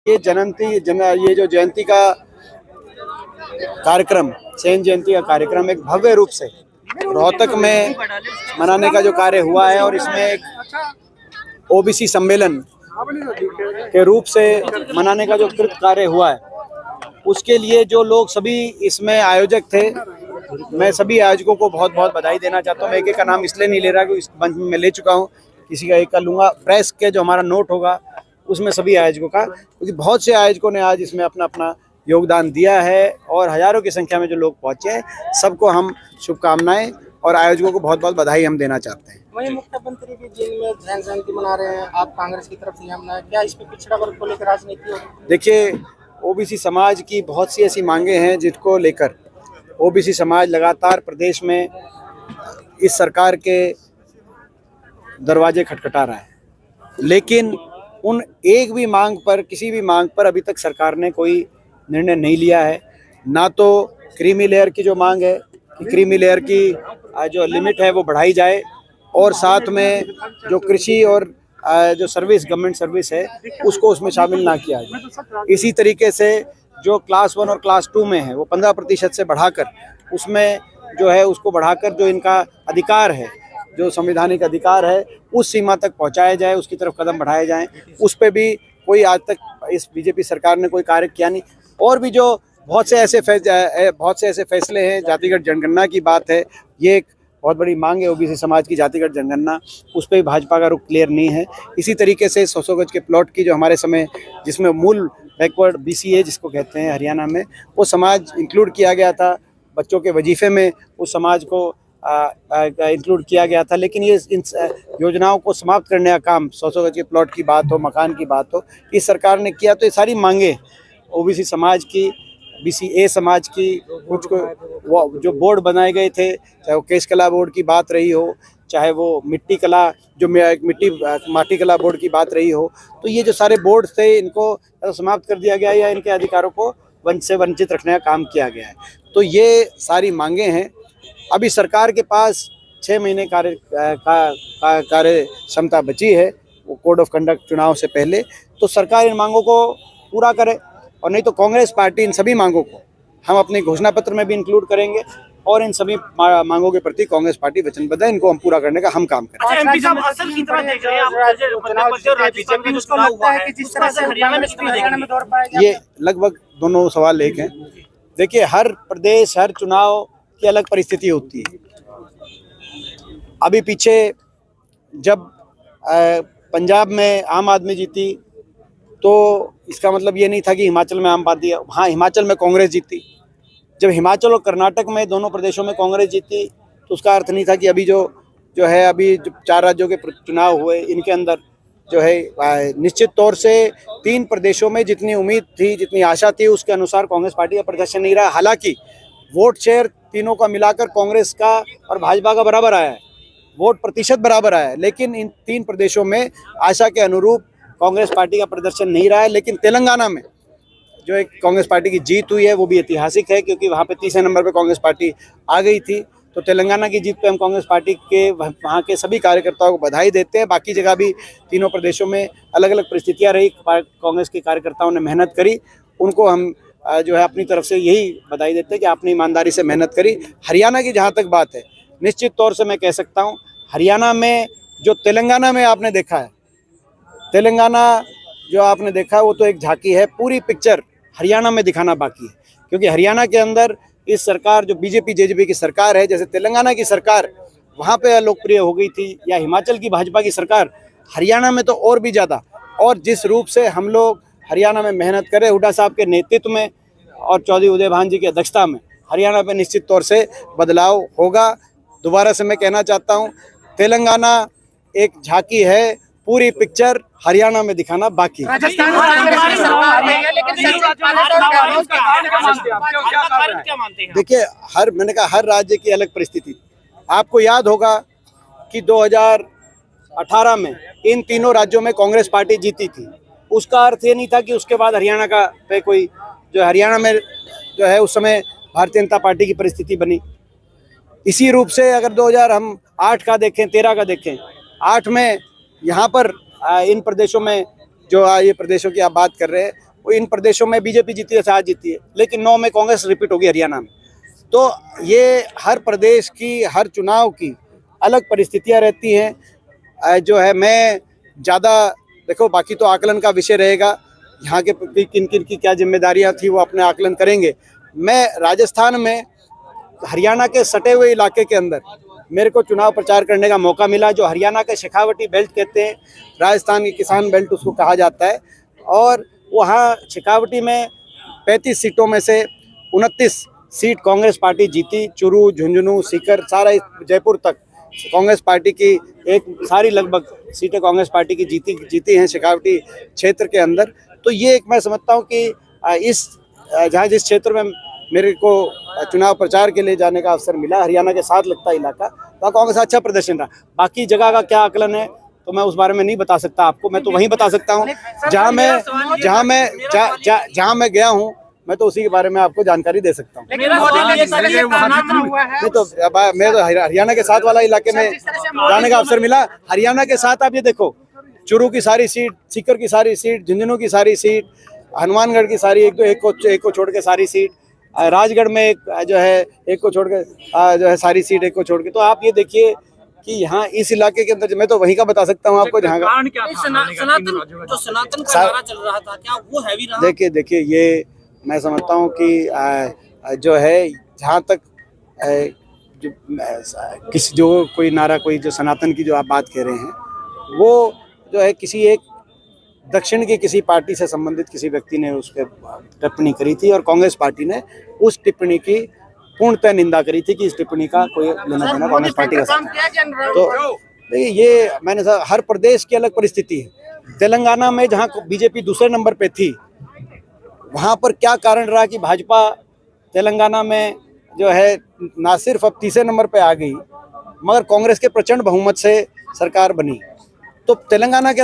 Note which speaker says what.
Speaker 1: ये ये जो जयंती का कार्यक्रम, सेन जयंती का कार्यक्रम एक भव्य रूप से रोहतक में मनाने का जो कार्य हुआ है और इसमें एक ओबीसी सम्मेलन के रूप से मनाने का जो कृत कार्य हुआ है, उसके लिए जो लोग सभी इसमें आयोजक थे, मैं सभी आयोजकों को बहुत बहुत बधाई देना चाहता हूँ। मैं एक का नाम इसलिए नहीं ले रहा कि इस मंच में मैं ले चुका हूँ, किसी का एक का लूँगा। प्रेस के जो हमारा नोट होगा उसमें सभी आयोजकों का, क्योंकि बहुत से आयोजकों ने आज इसमें अपना अपना योगदान दिया है और हजारों की संख्या में जो लोग पहुंचे हैं, सबको हम शुभकामनाएं और आयोजकों को बहुत बहुत बधाई हम देना चाहते हैं।
Speaker 2: वहीं मुख्यमंत्री भी जेल में जैन जयंती मना रहे हैं, आप कांग्रेस की तरफ से यहाँ मनाए, क्या इस पे पिछड़ा वर्ग को लेकर राजनीति होगी?
Speaker 1: देखिए, ओबीसी समाज की बहुत सी ऐसी मांगे हैं जिनको लेकर ओबीसी समाज लगातार प्रदेश में इस सरकार के दरवाजे खटखटा रहा है, लेकिन उन एक भी मांग पर, किसी भी मांग पर अभी तक सरकार ने कोई निर्णय नहीं लिया है। ना तो क्रीमी लेयर की जो मांग है कि क्रीमी लेयर की जो लिमिट है वो बढ़ाई जाए, और साथ में जो कृषि और जो सर्विस, गवर्नमेंट सर्विस है, उसको उसमें शामिल ना किया जाए। इसी तरीके से जो क्लास 1 और क्लास 2 में है वो 15% से बढ़ाकर, उसमें जो है उसको बढ़ाकर जो इनका अधिकार है, जो संवैधानिक अधिकार है, उस सीमा तक पहुंचाया जाए, उसकी तरफ कदम बढ़ाए जाएं। उस पे भी कोई आज तक इस बीजेपी सरकार ने कोई कार्य किया नहीं। और भी जो बहुत से ऐसे फैसले हैं, जातिगत जनगणना की बात है, ये एक बहुत बड़ी मांग है ओबीसी समाज की, जातिगत जनगणना, उस पर भी भाजपा का रुख क्लियर नहीं है। इसी तरीके से 100 गज के प्लॉट की जो हमारे समय, जिसमें मूल बैकवर्ड बीसीए जिसको कहते हैं हरियाणा में, वो समाज इंक्लूड किया गया था, बच्चों के वजीफे में उस समाज को इंक्लूड किया गया था, लेकिन ये इन योजनाओं को समाप्त करने का काम, 100 गज के प्लॉट की बात हो, मकान की बात हो, इस सरकार ने किया। तो ये सारी मांगे ओबीसी समाज की, बीसीए समाज की, कुछ को वो जो बोर्ड बनाए गए थे, चाहे वो केश कला बोर्ड की बात रही हो, चाहे वो मिट्टी कला जो माटी कला बोर्ड की बात रही हो, तो ये जो सारे बोर्ड थे, इनको समाप्त कर दिया गया या इनके अधिकारों को वंचित रखने का काम किया गया है। तो ये सारी मांगे हैं। अभी सरकार के पास 6 महीने कार्य क्षमता बची है, वो कोड ऑफ कंडक्ट चुनाव से पहले, तो सरकार इन मांगों को पूरा करे, और नहीं तो कांग्रेस पार्टी इन सभी मांगों को हम अपने घोषणा पत्र में भी इंक्लूड करेंगे, और इन सभी मांगों के प्रति कांग्रेस पार्टी वचनबद्ध है, इनको हम पूरा करने का हम काम करेंगे।
Speaker 2: एमपी साहब असल की तरह देख रहे हैं आप,
Speaker 1: ये लगभग दोनों सवाल एक हैं। देखिए, हर प्रदेश, हर चुनाव की अलग परिस्थिति होती है। अभी पीछे जब पंजाब में आम आदमी जीती, तो इसका मतलब ये नहीं था कि हिमाचल में आम पार्टी, हाँ हिमाचल में कांग्रेस जीती। जब हिमाचल और कर्नाटक में, दोनों प्रदेशों में कांग्रेस जीती, तो उसका अर्थ नहीं था कि अभी जो है अभी जो 4 राज्यों के चुनाव हुए, इनके अंदर जो है निश्चित तौर से 3 प्रदेशों में जितनी उम्मीद थी, जितनी आशा थी, उसके अनुसार कांग्रेस पार्टी का प्रदर्शन नहीं रहा। हालांकि वोट शेयर तीनों का मिलाकर कांग्रेस का और भाजपा का बराबर आया है, वोट प्रतिशत बराबर आया है, लेकिन इन 3 प्रदेशों में आशा के अनुरूप कांग्रेस पार्टी का प्रदर्शन नहीं रहा है। लेकिन तेलंगाना में जो एक कांग्रेस पार्टी की जीत हुई है, वो भी ऐतिहासिक है, क्योंकि वहाँ पे 30वें नंबर पे कांग्रेस पार्टी आ गई थी। तो तेलंगाना की जीत पे हम कांग्रेस पार्टी के वहाँ के सभी कार्यकर्ताओं को बधाई देते हैं। बाकी जगह भी तीनों प्रदेशों में अलग अलग परिस्थितियाँ रही, कांग्रेस के कार्यकर्ताओं ने मेहनत करी, उनको हम जो है अपनी तरफ से यही बधाई देते हैं कि आपने ईमानदारी से मेहनत करी। हरियाणा की जहाँ तक बात है, निश्चित तौर से मैं कह सकता हूँ, हरियाणा में जो तेलंगाना में आपने देखा है, तेलंगाना जो आपने देखा है, वो तो एक झांकी है। पूरी पिक्चर हरियाणा में दिखाना बाकी है, क्योंकि हरियाणा के अंदर इस सरकार, जो बीजेपी जेजेपी की सरकार है, जैसे तेलंगाना की सरकार वहाँ पे लोकप्रिय हो गई थी, या हिमाचल की भाजपा की सरकार, हरियाणा में तो और भी ज़्यादा। और जिस रूप से हम लोग हरियाणा में मेहनत करें, हुड्डा साहब के नेतृत्व में और चौधरी उदय भान जी की अध्यक्षता में, हरियाणा में निश्चित तौर से बदलाव होगा। दोबारा से मैं कहना चाहता हूँ, तेलंगाना एक झांकी है, पूरी पिक्चर हरियाणा में दिखाना बाकी है। देखिए, मैंने कहा हर राज्य की अलग परिस्थिति। आपको याद होगा कि 2018 में इन तीनों राज्यों में कांग्रेस पार्टी जीती थी। उसका अर्थ ये नहीं था कि उसके बाद हरियाणा का पे कोई, जो हरियाणा में जो है उस समय भारतीय जनता पार्टी की परिस्थिति बनी। इसी रूप से अगर 2008 का देखें, 13 का देखें, 8 में यहाँ पर इन प्रदेशों में, जो ये प्रदेशों की आप बात कर रहे हैं, वो इन प्रदेशों में बीजेपी जीती है, आज जीती है, लेकिन 9 में कांग्रेस रिपीट होगी हरियाणा में। तो ये हर प्रदेश की, हर चुनाव की अलग परिस्थितियां रहती हैं। जो है मैं ज़्यादा, देखो बाकी तो आकलन का विषय रहेगा, यहाँ के किन किन की क्या जिम्मेदारियां थी वो अपने आकलन करेंगे। मैं राजस्थान में, हरियाणा के सटे हुए इलाके के अंदर मेरे को चुनाव प्रचार करने का मौका मिला, जो हरियाणा के शेखावटी बेल्ट कहते हैं, राजस्थान की किसान बेल्ट उसको कहा जाता है। और वहाँ शेखावटी में 35 सीटों में से 29 सीट कांग्रेस पार्टी जीती। चुरू, झुंझुनू, सीकर, सारा जयपुर तक कांग्रेस पार्टी की एक सारी लगभग सीटें कांग्रेस पार्टी की जीती हैं शेखावटी क्षेत्र के अंदर। तो ये एक मैं समझता हूँ कि इस जहाँ जिस क्षेत्र में मेरे को चुनाव प्रचार के लिए जाने का अवसर मिला, हरियाणा के साथ लगता इलाका, वहाँ कांग्रेस का अच्छा प्रदर्शन रहा। बाकी जगह का क्या आकलन है तो मैं उस बारे में नहीं बता सकता आपको। मैं तो वहीं बता सकता हूँ जहाँ मैं गया हूँ, मैं तो उसी के बारे में आपको जानकारी दे सकता हूँ। नहीं तो मैं तो हरियाणा के साथ वाला इलाके में जाने का अवसर मिला। हरियाणा के साथ आप ये देखो, चुरू की सारी सीट, सीकर की सारी सीट, झुंझुनू की सारी सीट, हनुमानगढ़ की सारी एक को छोड़ के सारी सीट, राजगढ़ में एक जो है एक को छोड़ के जो है सारी सीट एक को छोड़ के। तो आप ये देखिए कि यहाँ इस इलाके के अंदर मैं तो वहीं का बता सकता हूँ आपको जहाँ का।
Speaker 2: सनातन का नारा चल रहा था, क्या वो हैवी रहा?
Speaker 1: देखिए ये मैं समझता हूँ कि जो है जहाँ तक जो कोई नारा, कोई जो सनातन की जो आप बात कह रहे हैं, वो जो है किसी एक दक्षिण की किसी पार्टी से संबंधित किसी व्यक्ति ने उस पर टिप्पणी करी थी और कांग्रेस पार्टी ने उस टिप्पणी की पूर्णतः निंदा करी थी कि इस टिप्पणी का कोई लेना देना कांग्रेस पार्टी का साथ। तो देखिए ये मैंने हर प्रदेश की अलग परिस्थिति है। तेलंगाना में जहाँ बीजेपी दूसरे नंबर पे थी, वहाँ पर क्या कारण रहा कि भाजपा तेलंगाना में जो है ना सिर्फ अब तीसरे नंबर पे आ गई, मगर कांग्रेस के प्रचंड बहुमत से सरकार बनी। तो तेलंगाना के